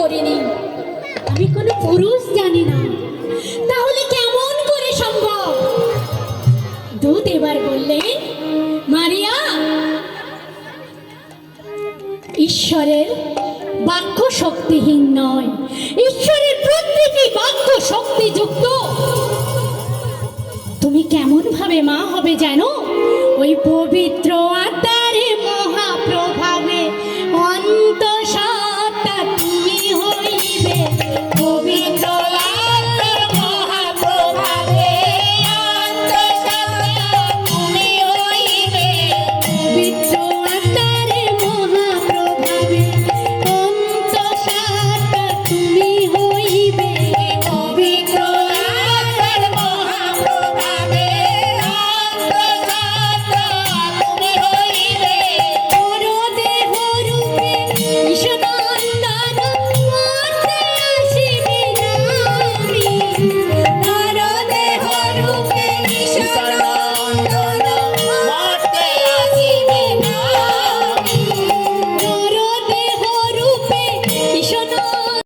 করিনি, আমি কোনো পুরুষ জানি না, তাহলে কেমন করে সম্ভব? দূত এবার বললেন, মারিয়া, ঈশ্বরের বাক্য শক্তিহীন নয়, ঈশ্বরের প্রত্যেকটি বাক্য শক্তিযুক্ত। তুমি কেমন ভাবে মা হবে জানো? ওই পবিত্র আত্মা